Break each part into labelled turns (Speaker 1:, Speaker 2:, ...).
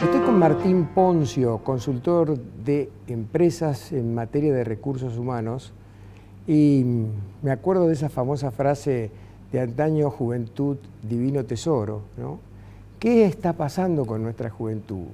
Speaker 1: Estoy con Martín Poncio, consultor de empresas en materia de recursos humanos, y me acuerdo de esa famosa frase de antaño: juventud, divino tesoro, ¿no? ¿Qué está pasando con nuestra juventud?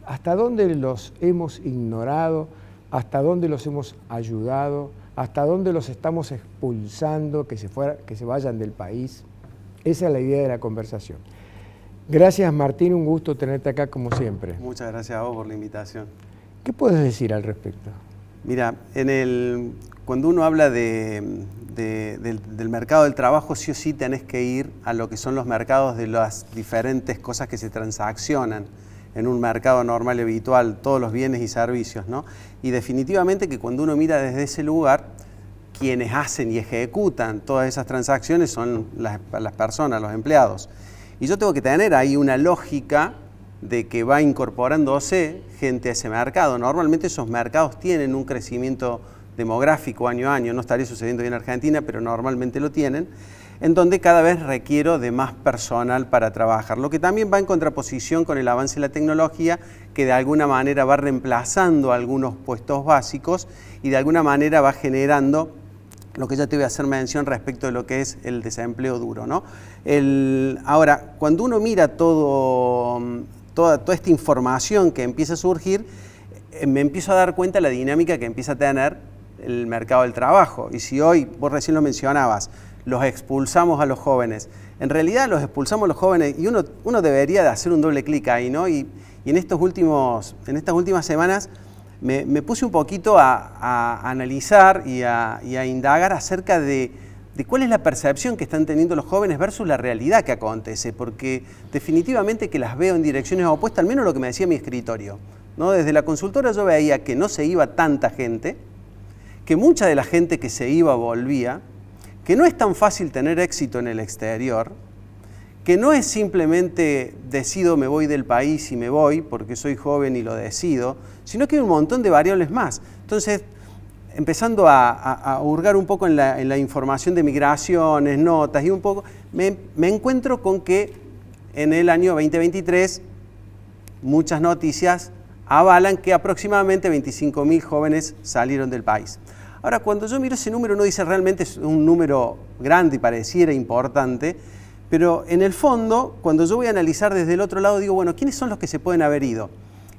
Speaker 1: ¿Hasta dónde los hemos ignorado? ¿Hasta dónde los hemos ayudado? ¿Hasta dónde los estamos expulsando que se vayan del país? Esa es la idea de la conversación. Gracias, Martín, un gusto tenerte acá como siempre.
Speaker 2: Muchas gracias a vos por la invitación.
Speaker 1: ¿Qué puedes decir al respecto?
Speaker 2: Mira, cuando uno habla del mercado del trabajo, sí o sí tenés que ir a lo que son los mercados de las diferentes cosas que se transaccionan en un mercado normal y habitual, todos los bienes y servicios, ¿no? Y definitivamente que cuando uno mira desde ese lugar, quienes hacen y ejecutan todas esas transacciones son las personas, los empleados. Y yo tengo que tener ahí una lógica de que va incorporándose gente a ese mercado. Normalmente esos mercados tienen un crecimiento demográfico año a año, no estaría sucediendo bien en Argentina, pero normalmente lo tienen, en donde cada vez requiero de más personal para trabajar. Lo que también va en contraposición con el avance de la tecnología, que de alguna manera va reemplazando algunos puestos básicos y de alguna manera va generando lo que ya te voy a hacer mención respecto de lo que es el desempleo duro, ¿no? Ahora, cuando uno mira toda esta información que empieza a surgir, me empiezo a dar cuenta de la dinámica que empieza a tener el mercado del trabajo. Y si hoy, vos recién lo mencionabas, los expulsamos a los jóvenes, en realidad los expulsamos a los jóvenes y uno debería de hacer un doble clic ahí, ¿no? Y en estas últimas semanas me puse un poquito a analizar y a indagar acerca de cuál es la percepción que están teniendo los jóvenes versus la realidad que acontece, porque definitivamente que las veo en direcciones opuestas, al menos lo que me decía mi escritorio, ¿no? Desde la consultora yo veía que no se iba tanta gente, que mucha de la gente que se iba volvía, que no es tan fácil tener éxito en el exterior, que no es simplemente decido me voy del país y me voy porque soy joven y lo decido, sino que hay un montón de variables más. Entonces, empezando a hurgar un poco en la información de migraciones, notas y un poco, me encuentro con que en el año 2023 muchas noticias avalan que aproximadamente 25.000 jóvenes salieron del país. Ahora, cuando yo miro ese número, uno dice realmente es un número grande y pareciera importante, pero en el fondo, cuando yo voy a analizar desde el otro lado, digo, bueno, ¿quiénes son los que se pueden haber ido?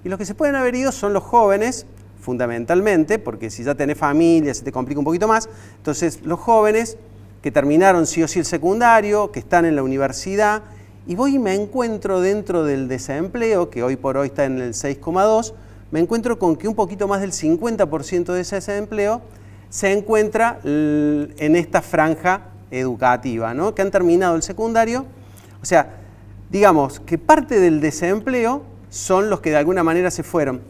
Speaker 2: Y los que se pueden haber ido son los jóvenes, fundamentalmente, porque si ya tenés familia se te complica un poquito más. Entonces, los jóvenes que terminaron sí o sí el secundario, que están en la universidad, y voy y me encuentro dentro del desempleo, que hoy por hoy está en el 6,2, me encuentro con que un poquito más del 50% de ese desempleo se encuentra en esta franja educativa, ¿no? Que han terminado el secundario. O sea, digamos que parte del desempleo son los que de alguna manera se fueron.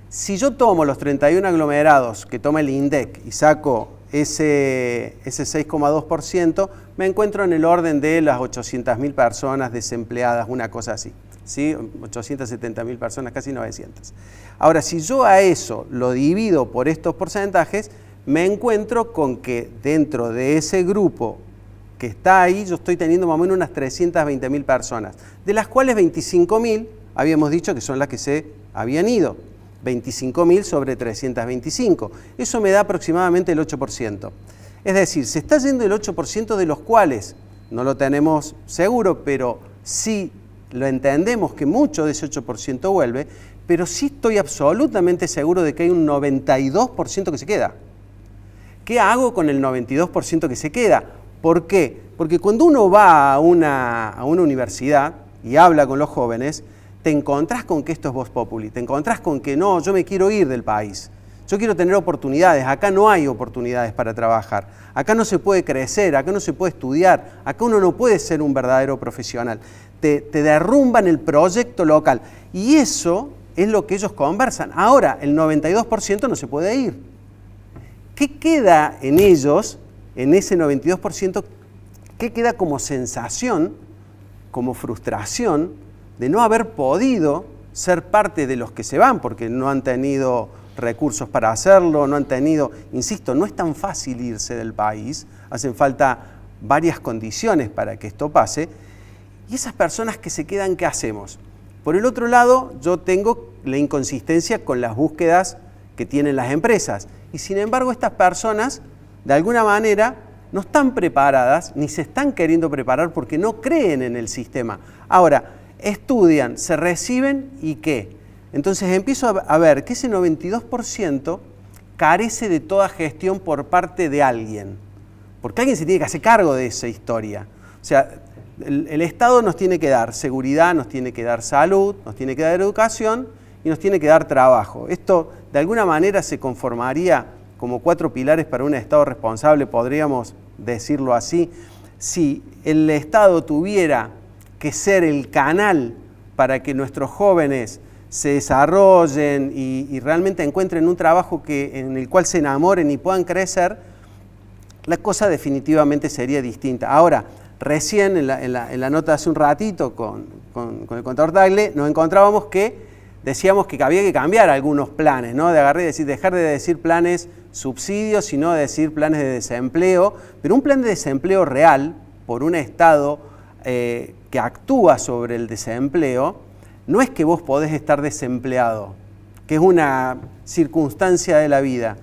Speaker 2: Si yo tomo los 31 aglomerados que toma el INDEC y saco ese 6,2%, me encuentro en el orden de las 800.000 personas desempleadas, una cosa así, ¿sí? 870.000 personas, casi 900. Ahora, si yo a eso lo divido por estos porcentajes, me encuentro con que dentro de ese grupo que está ahí, yo estoy teniendo más o menos unas 320.000 personas, de las cuales 25.000 habíamos dicho que son las que se habían ido. 25.000 sobre 325. Eso me da aproximadamente el 8%. Es decir, se está yendo el 8% de los cuales, no lo tenemos seguro, pero sí lo entendemos que mucho de ese 8% vuelve, pero sí estoy absolutamente seguro de que hay un 92% que se queda. ¿Qué hago con el 92% que se queda? ¿Por qué? Porque cuando uno va a una universidad y habla con los jóvenes, te encontrás con que esto es vox populi, te encontrás con que no, yo me quiero ir del país, yo quiero tener oportunidades, acá no hay oportunidades para trabajar, acá no se puede crecer, acá no se puede estudiar, acá uno no puede ser un verdadero profesional, te derrumban el proyecto local y eso es lo que ellos conversan. Ahora, el 92% no se puede ir. ¿Qué queda en ellos, en ese 92%, qué queda como sensación, como frustración de no haber podido ser parte de los que se van porque no han tenido recursos para hacerlo, no han tenido, insisto, no es tan fácil irse del país, hacen falta varias condiciones para que esto pase, y esas personas que se quedan, ¿qué hacemos? Por el otro lado, yo tengo la inconsistencia con las búsquedas que tienen las empresas. Y sin embargo, estas personas, de alguna manera, no están preparadas, ni se están queriendo preparar porque no creen en el sistema. Ahora, estudian, se reciben y ¿qué? Entonces empiezo a ver que ese 92% carece de toda gestión por parte de alguien. Porque alguien se tiene que hacer cargo de esa historia. O sea, el Estado nos tiene que dar seguridad, nos tiene que dar salud, nos tiene que dar educación y nos tiene que dar trabajo. Esto de alguna manera se conformaría como 4 pilares para un Estado responsable, podríamos decirlo así. Si el Estado tuviera que ser el canal para que nuestros jóvenes se desarrollen y realmente encuentren un trabajo en el cual se enamoren y puedan crecer, la cosa definitivamente sería distinta. Ahora, recién en la nota hace un ratito con el contador Tagle, nos encontrábamos que decíamos que había que cambiar algunos planes, ¿no? Dejar de decir planes subsidios, sino de decir planes de desempleo, pero un plan de desempleo real por un Estado que actúa sobre el desempleo, no es que vos podés estar desempleado, que es una circunstancia de la vida.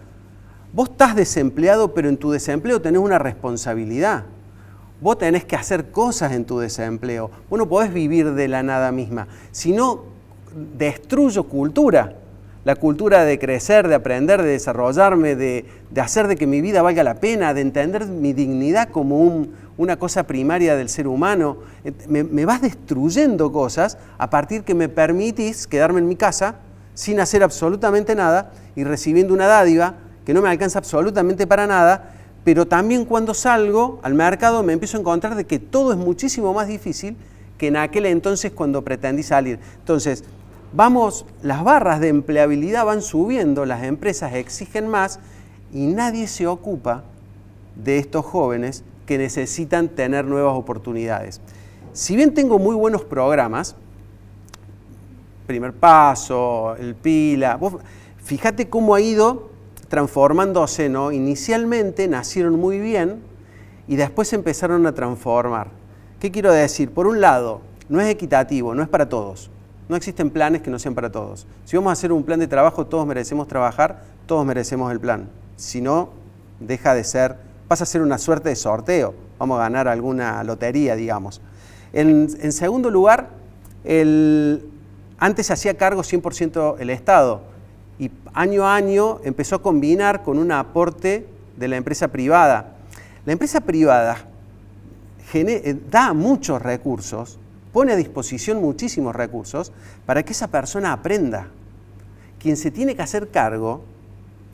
Speaker 2: Vos estás desempleado, pero en tu desempleo tenés una responsabilidad. Vos tenés que hacer cosas en tu desempleo. Vos no podés vivir de la nada misma. Si no, destruyo cultura. La cultura de crecer, de aprender, de desarrollarme, de hacer de que mi vida valga la pena, de entender mi dignidad como una cosa primaria del ser humano. Me vas destruyendo cosas a partir que me permitís quedarme en mi casa sin hacer absolutamente nada y recibiendo una dádiva que no me alcanza absolutamente para nada, pero también cuando salgo al mercado me empiezo a encontrar de que todo es muchísimo más difícil que en aquel entonces cuando pretendí salir. Entonces, las barras de empleabilidad van subiendo, las empresas exigen más y nadie se ocupa de estos jóvenes que necesitan tener nuevas oportunidades. Si bien tengo muy buenos programas, Primer Paso, el Pila, vos fíjate cómo ha ido transformándose, ¿no? Inicialmente nacieron muy bien y después se empezaron a transformar. ¿Qué quiero decir? Por un lado, no es equitativo, no es para todos. No existen planes que no sean para todos. Si vamos a hacer un plan de trabajo, todos merecemos trabajar, todos merecemos el plan. Si no, pasa a ser una suerte de sorteo. Vamos a ganar alguna lotería, digamos. En segundo lugar, antes se hacía cargo 100% el Estado y año a año empezó a combinar con un aporte de la empresa privada. La empresa privada da muchos recursos, pone a disposición muchísimos recursos para que esa persona aprenda. Quien se tiene que hacer cargo,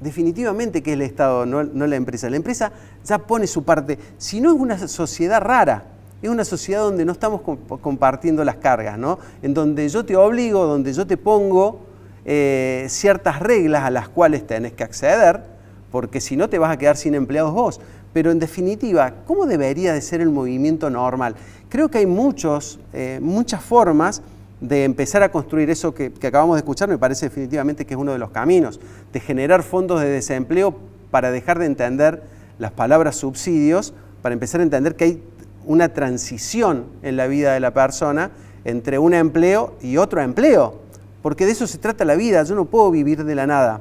Speaker 2: definitivamente que es el Estado, no la empresa. La empresa ya pone su parte. Si no, es una sociedad rara, es una sociedad donde no estamos compartiendo las cargas, ¿no? En donde yo te obligo, donde yo te pongo ciertas reglas a las cuales tenés que acceder, porque si no te vas a quedar sin empleados vos. Pero en definitiva, ¿cómo debería de ser el movimiento normal? Creo que hay muchas formas de empezar a construir eso que acabamos de escuchar. Me parece definitivamente que es uno de los caminos, de generar fondos de desempleo para dejar de entender las palabras subsidios, para empezar a entender que hay una transición en la vida de la persona entre un empleo y otro empleo, porque de eso se trata la vida. Yo no puedo vivir de la nada,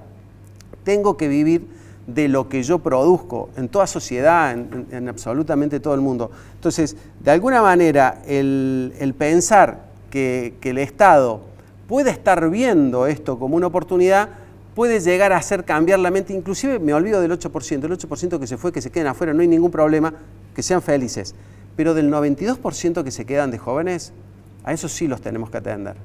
Speaker 2: tengo que vivir de lo que yo produzco en toda sociedad, en absolutamente todo el mundo. Entonces, de alguna manera, el pensar que el Estado puede estar viendo esto como una oportunidad puede llegar a hacer cambiar la mente. Inclusive me olvido del 8%, el 8% que se fue, que se queden afuera, no hay ningún problema, que sean felices. Pero del 92% que se quedan de jóvenes, a esos sí los tenemos que atender.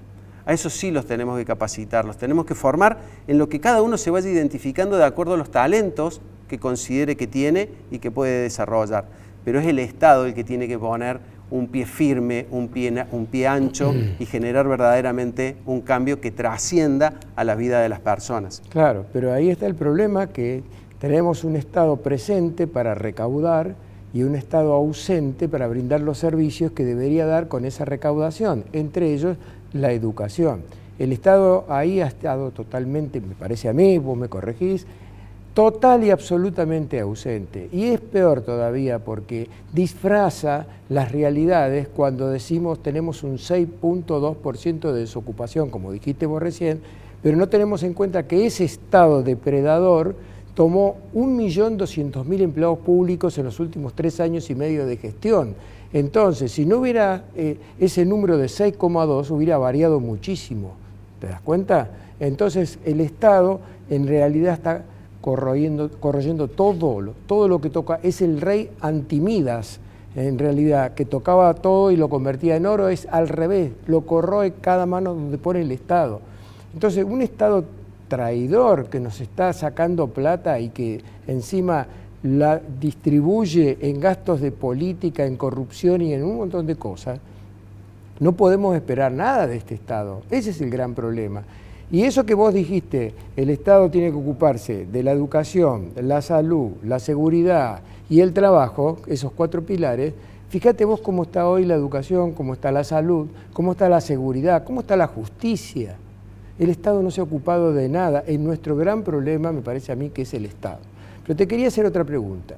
Speaker 2: A esos sí los tenemos que capacitar, los tenemos que formar en lo que cada uno se vaya identificando de acuerdo a los talentos que considere que tiene y que puede desarrollar. Pero es el Estado el que tiene que poner un pie firme, un pie ancho y generar verdaderamente un cambio que trascienda a la vida de las personas.
Speaker 1: Claro, pero ahí está el problema, que tenemos un Estado presente para recaudar y un Estado ausente para brindar los servicios que debería dar con esa recaudación, entre ellos la educación. El Estado ahí ha estado totalmente, me parece a mí, vos me corregís, total y absolutamente ausente. Y es peor todavía porque disfraza las realidades cuando decimos tenemos un 6.2% de desocupación, como dijiste vos recién, pero no tenemos en cuenta que ese Estado depredador tomó 1.200.000 empleados públicos en los últimos 3 años y medio de gestión. Entonces, si no hubiera ese número de 6,2, hubiera variado muchísimo. ¿Te das cuenta? Entonces, el Estado en realidad está corroyendo todo lo que toca. Es el rey Antimidas, en realidad, que tocaba todo y lo convertía en oro. Es al revés, lo corroe cada mano donde pone el Estado. Entonces, un Estado traidor que nos está sacando plata y que encima la distribuye en gastos de política, en corrupción y en un montón de cosas, no podemos esperar nada de este Estado. Ese es el gran problema. Y eso que vos dijiste, el Estado tiene que ocuparse de la educación, la salud, la seguridad y el trabajo, esos 4 pilares. Fíjate vos cómo está hoy la educación, cómo está la salud, cómo está la seguridad, cómo está la justicia. El Estado no se ha ocupado de nada. Nuestro gran problema, me parece a mí, que es el Estado. Pero te quería hacer otra pregunta,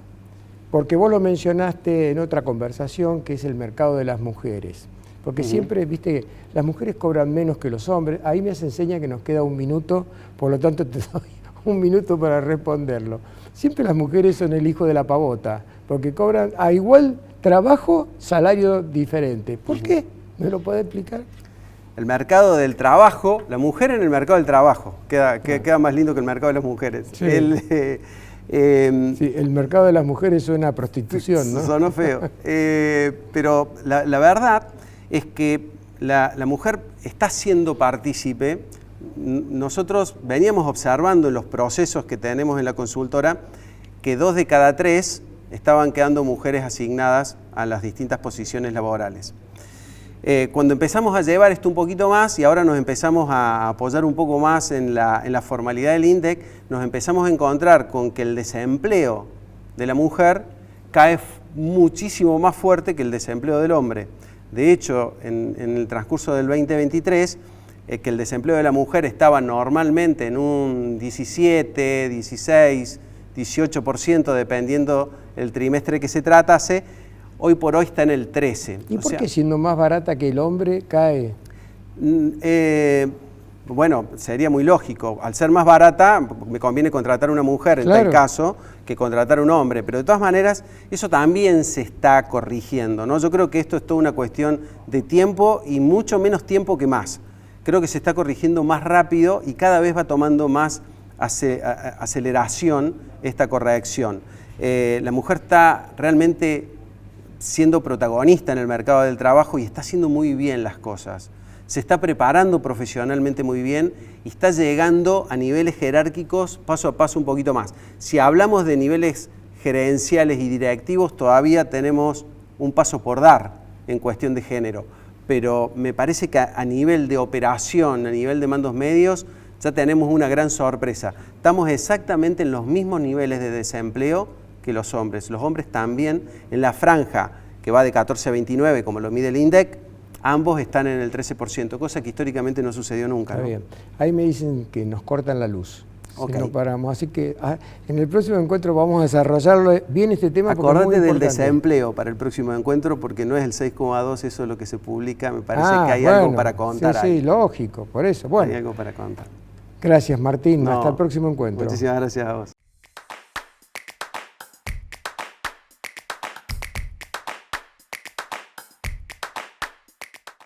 Speaker 1: porque vos lo mencionaste en otra conversación, que es el mercado de las mujeres. Porque siempre, viste, las mujeres cobran menos que los hombres. Ahí me enseña que nos queda 1 minuto, por lo tanto te doy 1 minuto para responderlo. Siempre las mujeres son el hijo de la pavota, porque cobran a igual trabajo, salario diferente. ¿Por qué? ¿Me lo podés explicar?
Speaker 2: El mercado del trabajo, la mujer en el mercado del trabajo, queda más lindo que el mercado de las mujeres.
Speaker 1: Sí. Sí, el mercado de las mujeres suena a prostitución, ¿no?
Speaker 2: Sonó feo. Pero la verdad es que la mujer está siendo partícipe. Nosotros veníamos observando en los procesos que tenemos en la consultora que 2 de cada 3 estaban quedando mujeres asignadas a las distintas posiciones laborales. Cuando empezamos a llevar esto un poquito más y ahora nos empezamos a apoyar un poco más en la formalidad del INDEC, nos empezamos a encontrar con que el desempleo de la mujer cae muchísimo más fuerte que el desempleo del hombre. De hecho, en el transcurso del 2023, que el desempleo de la mujer estaba normalmente en un 17, 16, 18%, dependiendo el trimestre que se tratase, hoy por hoy está en el 13%.
Speaker 1: ¿Y por qué siendo más barata que el hombre cae?
Speaker 2: Bueno, sería muy lógico. Al ser más barata, me conviene contratar una mujer en tal caso que contratar un hombre. Pero de todas maneras, eso también se está corrigiendo, ¿no? Yo creo que esto es toda una cuestión de tiempo y mucho menos tiempo que más. Creo que se está corrigiendo más rápido y cada vez va tomando más aceleración esta corrección. La mujer está realmente siendo protagonista en el mercado del trabajo y está haciendo muy bien las cosas. Se está preparando profesionalmente muy bien y está llegando a niveles jerárquicos paso a paso un poquito más. Si hablamos de niveles gerenciales y directivos, todavía tenemos un paso por dar en cuestión de género, pero me parece que a nivel de operación, a nivel de mandos medios, ya tenemos una gran sorpresa. Estamos exactamente en los mismos niveles de desempleo que los hombres. Los hombres también en la franja que va de 14 a 29, como lo mide el INDEC, ambos están en el 13%, cosa que históricamente no sucedió nunca.
Speaker 1: Está bien. Ahí me dicen que nos cortan la luz.
Speaker 2: Okay.
Speaker 1: Si no paramos. Así que en el próximo encuentro vamos a desarrollarlo bien este tema.
Speaker 2: Acordate del desempleo para el próximo encuentro, porque no es el 6,2, eso es lo que se publica. Me parece que hay algo para contar.
Speaker 1: Sí, lógico, por eso. Bueno,
Speaker 2: hay algo para contar.
Speaker 1: Gracias, Martín. Hasta el próximo encuentro.
Speaker 2: Muchísimas gracias a vos.